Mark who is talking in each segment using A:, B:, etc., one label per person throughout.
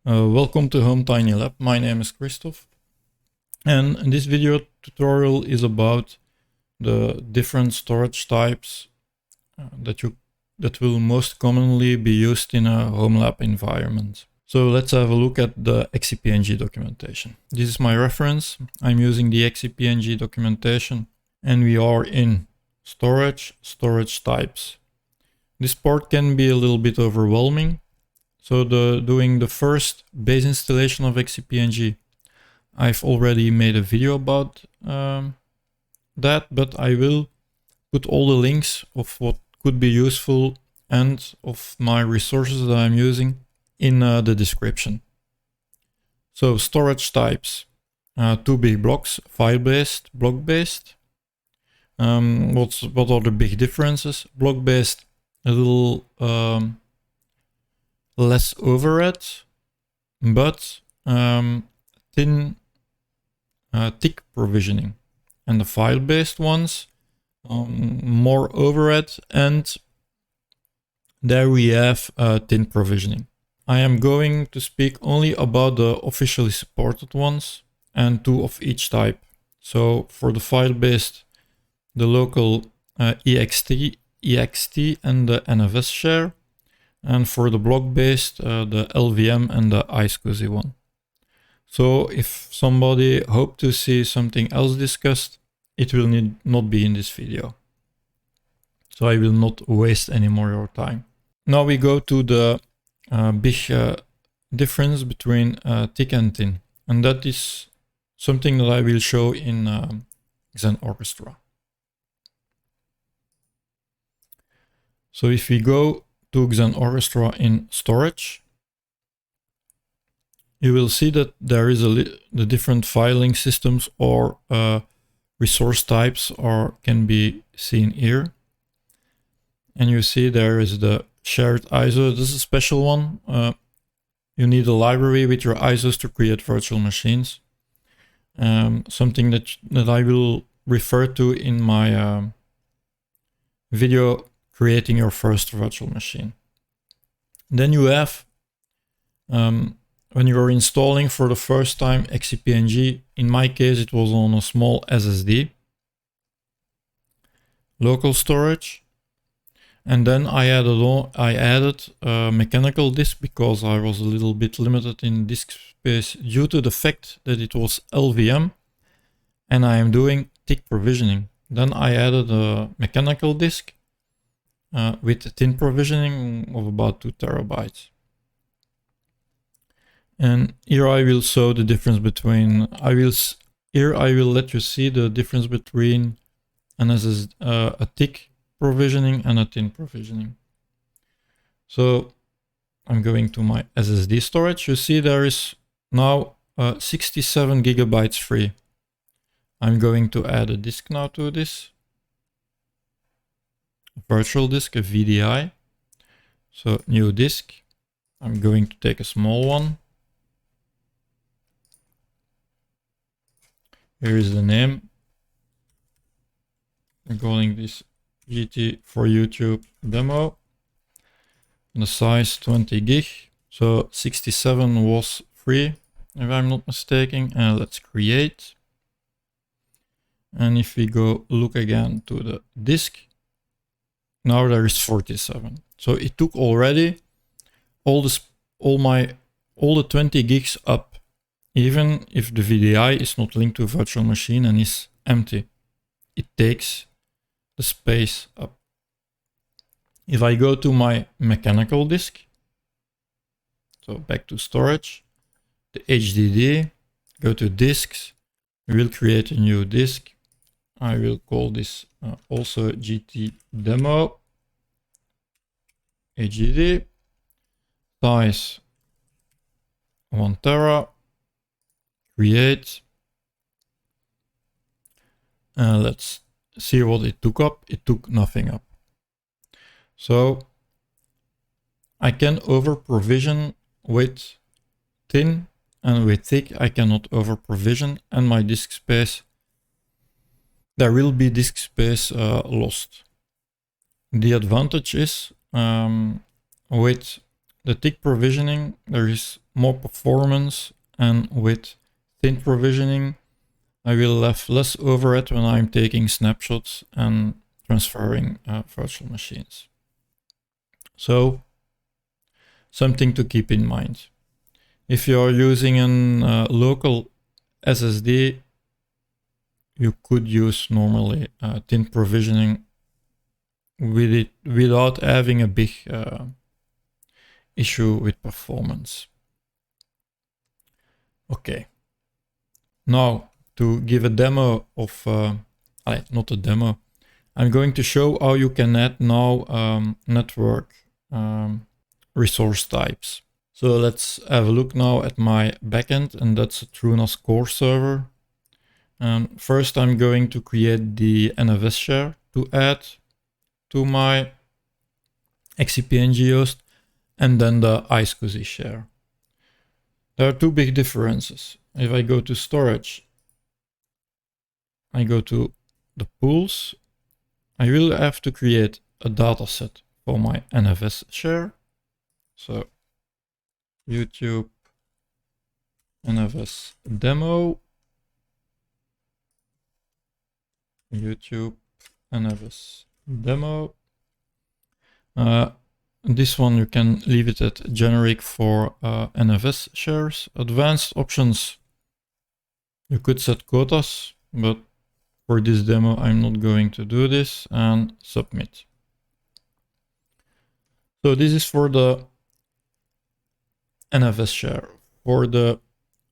A: Welcome to Home Tiny Lab. My name is Christoph, and this video tutorial is about the different storage types that will most commonly be used in a home lab environment. So let's have a look at the XCP-ng documentation. This is my reference. I'm using the XCP-ng documentation, and we are in storage types. This part can be a little bit overwhelming. So doing the first base installation of XCP-ng, I've already made a video about that, but I will put all the links of what could be useful and of my resources that I'm using in the description. So storage types, two big blocks, file-based, block-based. What are the big differences? Block-based, a little less overhead, but thin tick provisioning, and the file-based ones more overhead, and there we have thin provisioning. I am going to speak only about the officially supported ones and two of each type. So for the file-based, the local ext and the NFS share. And for the block-based, the LVM and the iSCSI one. So if somebody hopes to see something else discussed, it will not be in this video. So I will not waste any more of your time. Now we go to the big difference between thick and thin. And that is something that I will show in Xen Orchestra. So if we go to Xen Orchestra in storage, you will see that there is the different filing systems or resource types can be seen here. And you see there is the shared ISO. This is a special one. You need a library with your ISOs to create virtual machines. Something that I will refer to in my video creating your first virtual machine. Then you have, when you are installing for the first time XCP-ng, in my case it was on a small SSD, local storage, and then I added a mechanical disk because I was a little bit limited in disk space due to the fact that it was LVM and I am doing tick provisioning. Then I added a mechanical disk with thin provisioning of about 2 terabytes. And here I will show the difference between, I will let you see the difference between a thick provisioning and a thin provisioning. So I'm going to my SSD storage. You see there is now 67 gigabytes free. I'm going to add a disk now to this. Virtual disk, a VDI. So new disk. I'm going to take a small one. Here is the name. I'm calling this GT for YouTube demo. And the size 20 gig. So 67 was free, if I'm not mistaken. And let's create. And if we go look again to the disk, now there is 47. So it took already all the 20 gigs up, even if the VDI is not linked to a virtual machine and is empty. It takes the space up. If I go to my mechanical disk, so back to storage, the HDD, go to disks, we will create a new disk. I will call this also GT demo HDD, size 1 tera, create. Let's see what it took up. It took nothing up. So I can over provision with thin, and with thick I cannot over provision, and my disk space, there will be disk space lost. The advantage is with the thick provisioning, there is more performance, and with thin provisioning, I will have less overhead when I'm taking snapshots and transferring virtual machines. So, something to keep in mind. If you are using a local SSD, you could use normally thin provisioning with it without having a big issue with performance. Okay. Now, to give a demo of, not a demo, I'm going to show how you can add now network resource types. So let's have a look now at my backend, and that's a TrueNAS CORE server. First, I'm going to create the NFS share to add to my XCP-ng host, and then the iSCSI share. There are two big differences. If I go to storage, I go to the pools, I will have to create a dataset for my NFS share. So YouTube NFS demo, YouTube NFS demo. This one you can leave it at generic for NFS shares. Advanced options, you could set quotas, but for this demo I'm not going to do this, and submit. So this is for the NFS share. For the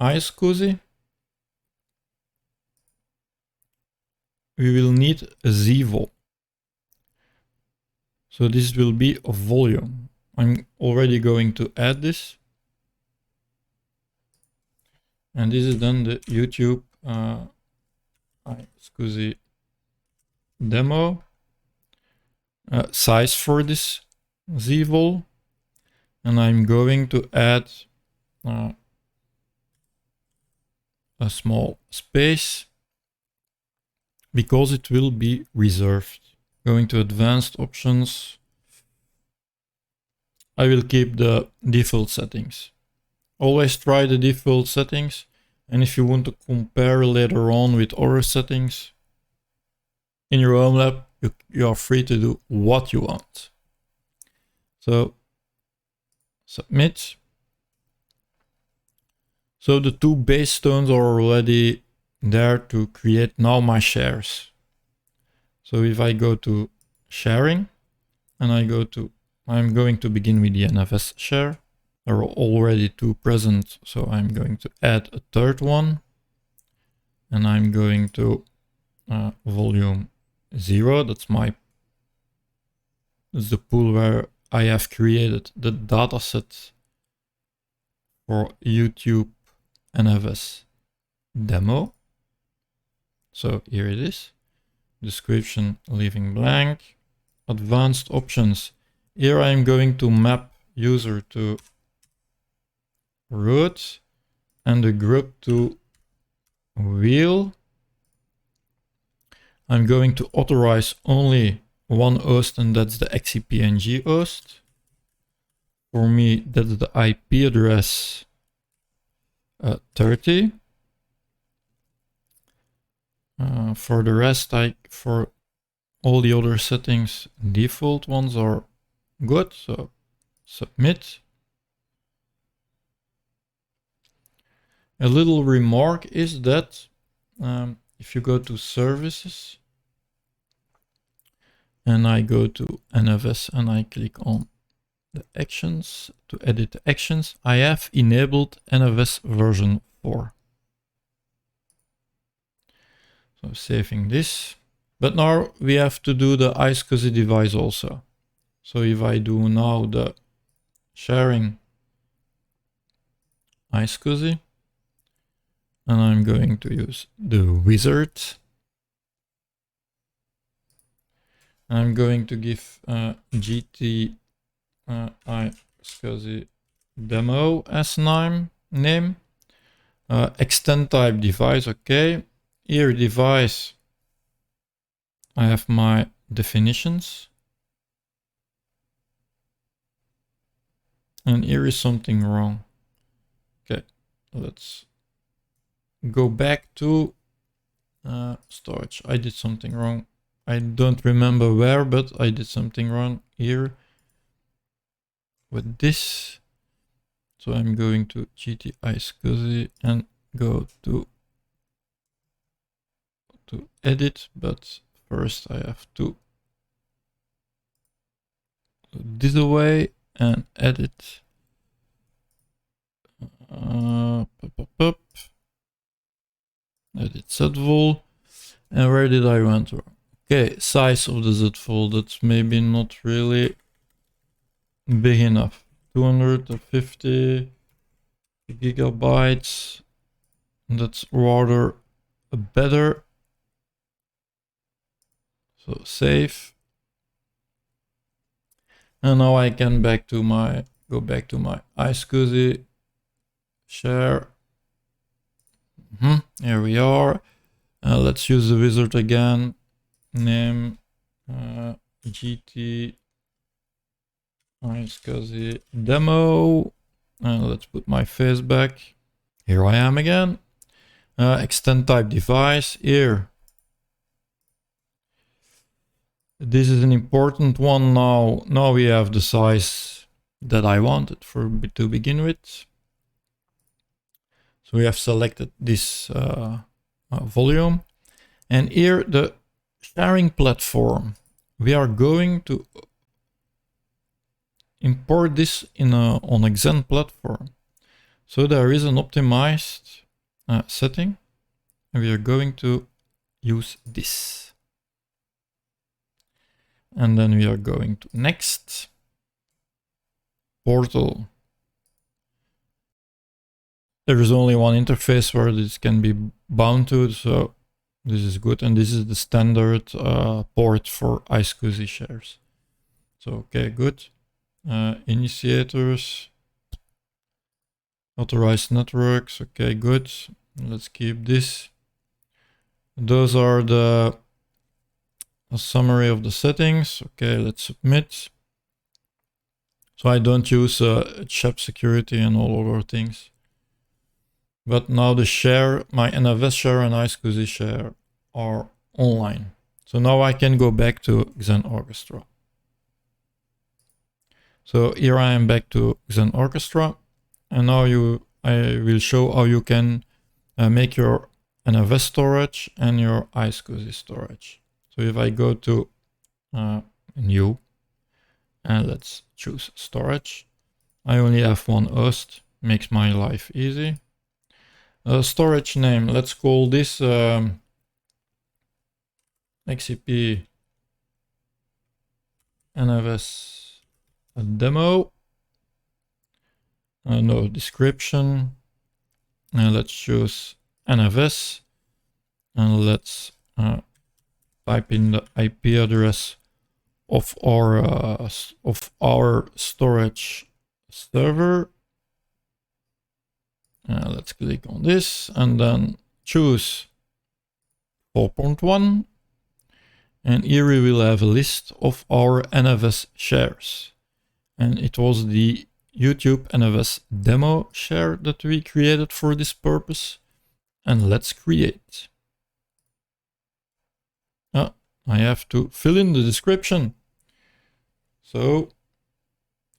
A: iSCSI, we will need a zvol. So this will be a volume. I'm already going to add this. And this is then the YouTube iSCSI demo. Size for this zvol. And I'm going to add a small space because it will be reserved. Going to advanced options, I will keep the default settings. Always try the default settings, and if you want to compare later on with other settings in your own lab, you are free to do what you want. So submit. So the two base stones are already there to create now my shares. So if I go to sharing and I'm going to begin with the NFS share. There are already two present, so I'm going to add a third one. And I'm going to volume 0. That's the pool where I have created the dataset for YouTube NFS demo. So here it is. Description leaving blank. Advanced options. Here I'm going to map user to root and the group to wheel. I'm going to authorize only one host, and that's the XCP-ng host. For me, that's the IP address 30. For the rest, for all the other settings, default ones are good, so submit. A little remark is that if you go to services and I go to NFS and I click on the actions to edit the actions, I have enabled NFS version 4. So saving this. But now we have to do the iSCSI device also. So if I do now the sharing iSCSI, and I'm going to use the wizard. I'm going to give GT iSCSI demo as name. Extend type device, okay. Here device, I have my definitions. And here is something wrong. let's go back to storage. I did something wrong. I don't remember where, but I did something wrong here with this. So I'm going to GTI and go to edit, but first I have to do this away and edit. Edit ZVol. And where did I went wrong? Okay, size of the ZVol, that's maybe not really big enough. 250 gigabytes. That's rather better. So save. And now I can go back to my iSCSI share. Here we are. Let's use the wizard again. Name GT iSCSI demo. Let's put my face back. Here I am again. Extend type device here. This is an important one now. Now we have the size that I wanted to begin with. So we have selected this volume. And here the sharing platform. We are going to import this on a Xen platform. So there is an optimized setting. And we are going to use this. And then we are going to next. Portal. There is only one interface where this can be bound to, so this is good. And this is the standard port for iSCSI shares. So, okay, good. Initiators. Authorized networks. Okay, good. Let's keep this. Those are a summary of the settings. Okay, let's submit. So I don't use CHEP security and all other things. But now the share, my NFS share and iSCSI share are online. So now I can go back to Xen Orchestra. So here I am back to Xen Orchestra. And now I will show how you can make your NFS storage and your iSCSI storage. So if I go to new and let's choose storage, I only have one host, makes my life easy. Storage name, let's call this XCP NFS demo. No description. Let's choose NFS and let's type in the IP address of our storage server. Let's click on this and then choose 4.1. And here we will have a list of our NFS shares. And it was the YouTube NFS demo share that we created for this purpose. And let's create. I have to fill in the description. So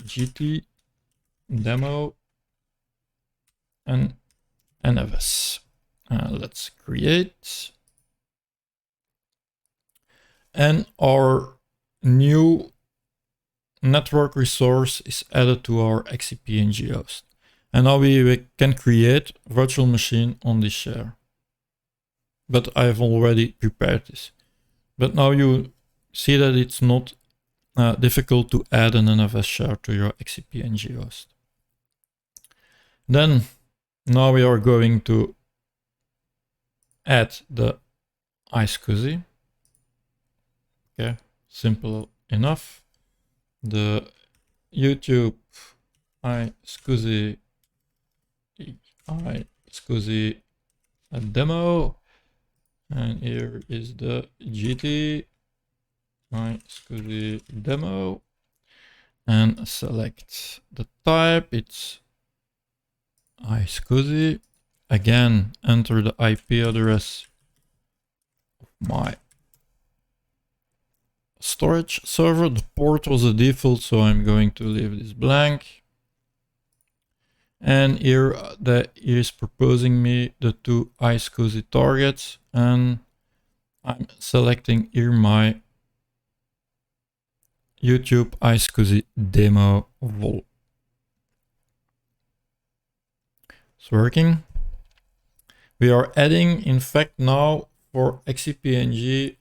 A: GT demo and NFS. Let's create. And our new network resource is added to our XCP-ng host. And now we can create a virtual machine on this share. But I've already prepared this. But now you see that it's not difficult to add an NFS share to your XCP-ng host. Then, now we are going to add the iSCSI. Okay, simple enough. The YouTube iSCSI demo. And here is the GT iSCSI demo. And select the type. It's iSCSI. Again, enter the IP address of my storage server. The port was a default, so I'm going to leave this blank. And here that is proposing me the two iSCSI targets, and I'm selecting here my YouTube iSCSI demo vol. It's working. We are adding, in fact, now for XCP-ng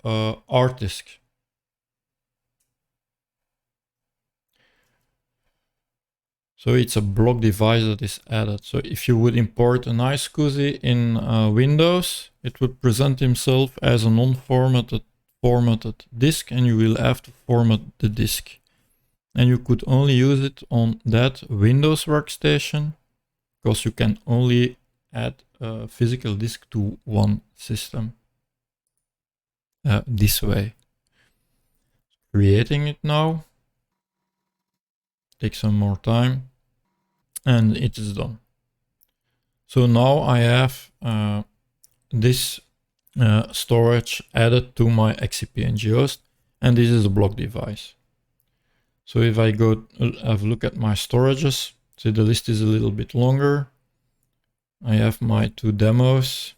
A: hard disk. So it's a block device that is added. So if you would import an iSCSI in Windows, it would present himself as a non-formatted disk, and you will have to format the disk. And you could only use it on that Windows workstation, because you can only add a physical disk to one system this way. Creating it now. Take some more time. And it is done. So now I have this storage added to my XCP-ng host, and this is a block device. So if I go have a look at my storages, see the list is a little bit longer. I have my two demos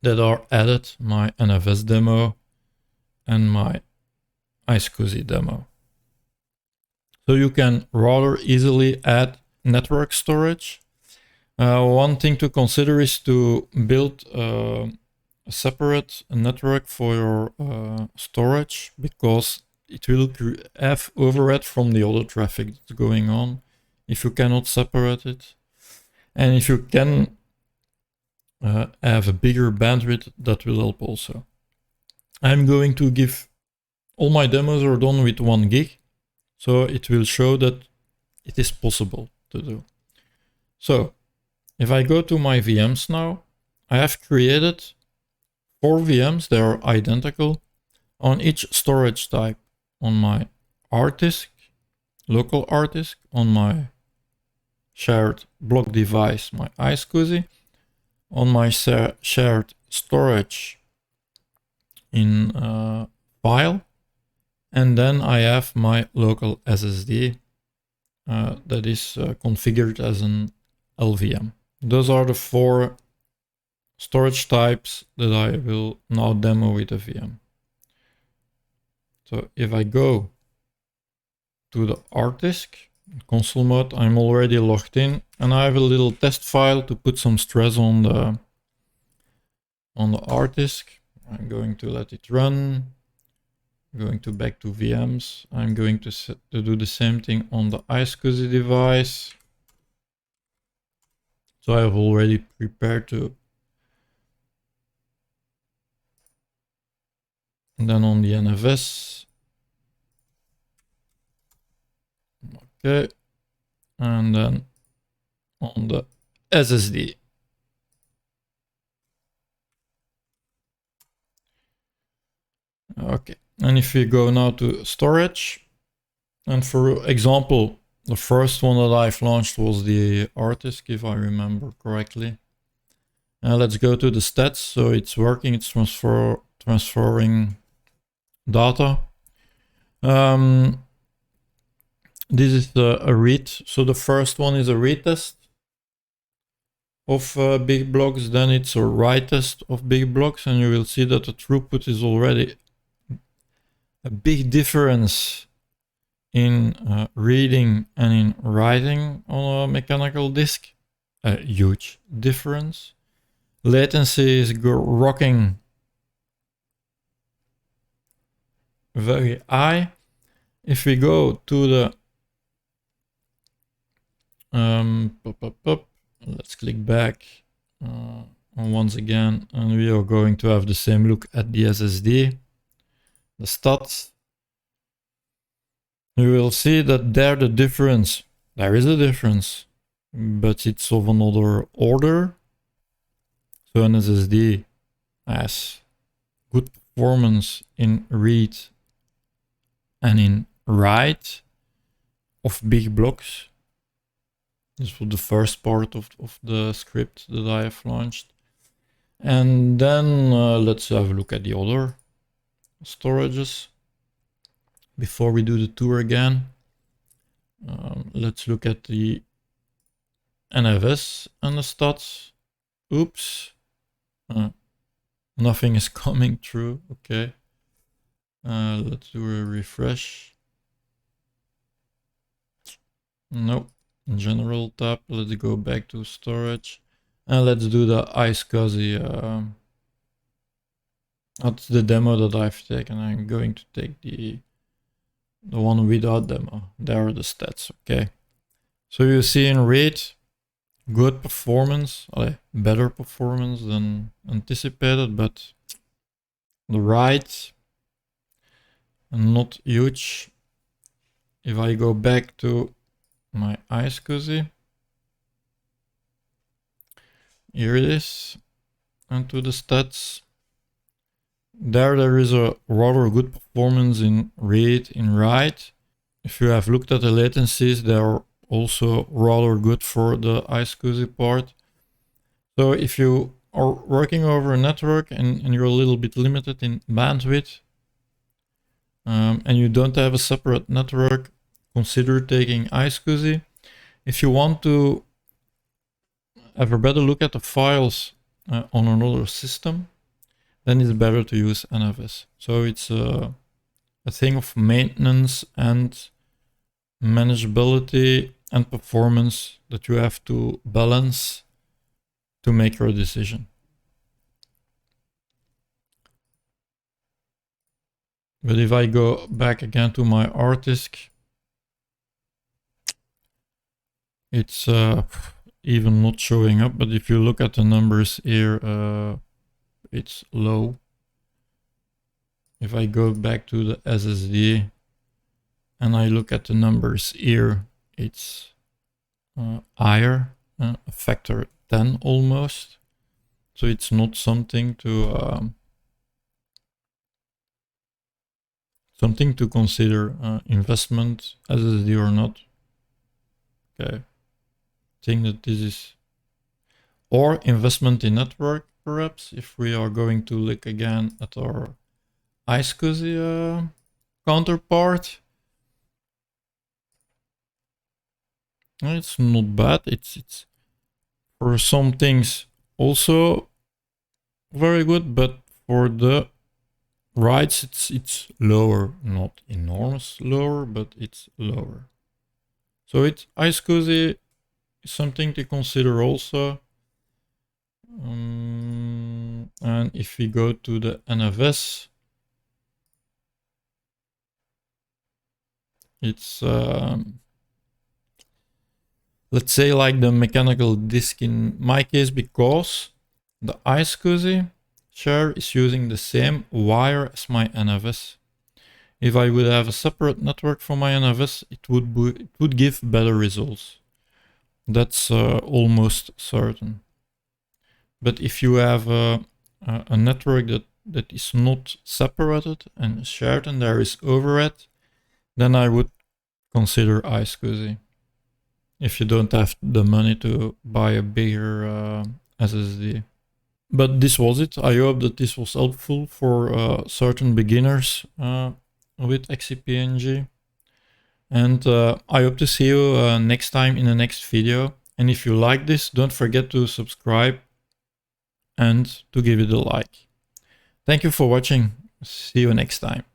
A: that are added, my NFS demo and my iSCSI demo. So you can rather easily add network storage. One thing to consider is to build a separate network for your storage, because it will have overhead from the other traffic that's going on if you cannot separate it. And if you can have a bigger bandwidth, that will help also. I'm going to give all my demos are done with 1 gig. So it will show that it is possible to do. So if I go to my VMs now, I have created 4 VMs. They are identical on each storage type. On my hard disk, local hard disk, on my shared block device, my iSCSI, on my shared storage in file. And then I have my local SSD that is configured as an LVM. Those are the 4 storage types that I will now demo with a VM. So if I go to the hard disk, console mode, I'm already logged in, and I have a little test file to put some stress on the hard disk. I'm going to let it run. Going to back to VMs. I'm going to do the same thing on the iSCSI device. So I have already prepared to. And then on the NFS. Okay. And then on the SSD. Okay. And if we go now to storage, and for example, the first one that I've launched was the hard disk, if I remember correctly. Let's go to the stats. So it's working, it's transferring data. This is a read. So the first one is a read test of big blocks, then it's a write test of big blocks, and you will see that the throughput is already a big difference in reading and in writing on a mechanical disk. A huge difference. Latency is rocking very high. If we go to the let's click back once again, and we are going to have the same look at the SSD. The stats, you will see that there is a difference, but it's of another order. So an SSD has good performance in read and in write of big blocks. This was the first part of the script that I have launched. And then let's have a look at the other storages before we do the tour again. Let's look at the NFS and the stats. Oops. Nothing is coming through. Okay. Let's do a refresh. Nope. General tab. Let's go back to storage. And let's do the iSCSI. That's the demo that I've taken. I'm going to take the one without demo. There are the stats. Okay. So you see in read, good performance, better performance than anticipated, but the write, not huge. If I go back to my iSCSI, here it is, and to the stats. There is a rather good performance in read, in write. If you have looked at the latencies, they are also rather good for the iSCSI part. So if you are working over a network and you're a little bit limited in bandwidth, and you don't have a separate network, consider taking iSCSI. If you want to have a better look at the files on another system, then it's better to use NFS. So it's a thing of maintenance and manageability and performance that you have to balance to make your decision. But if I go back again to my artdisk, it's even not showing up. But if you look at the numbers here, it's low. If I go back to the SSD and I look at the numbers here, it's higher, a factor 10 almost. So it's not something to consider, investment SSD or not. Okay, I think that this is, or investment in network perhaps, if we are going to look again at our iSCSI counterpart. It's not bad. It's for some things also very good, but for the writes it's lower, not enormous lower, but it's lower. So it's iSCSI is something to consider also. And if we go to the NFS, it's let's say like the mechanical disk in my case, because the iSCSI share is using the same wire as my NFS. If I would have a separate network for my NFS, it would give better results. That's almost certain. But if you have a network that is not separated and shared and there is overhead, then I would consider iSCSI. If you don't have the money to buy a bigger SSD. But this was it. I hope that this was helpful for certain beginners with XCP-ng. And I hope to see you next time in the next video. And if you like this, don't forget to subscribe and to give it a like. Thank you for watching. See you next time.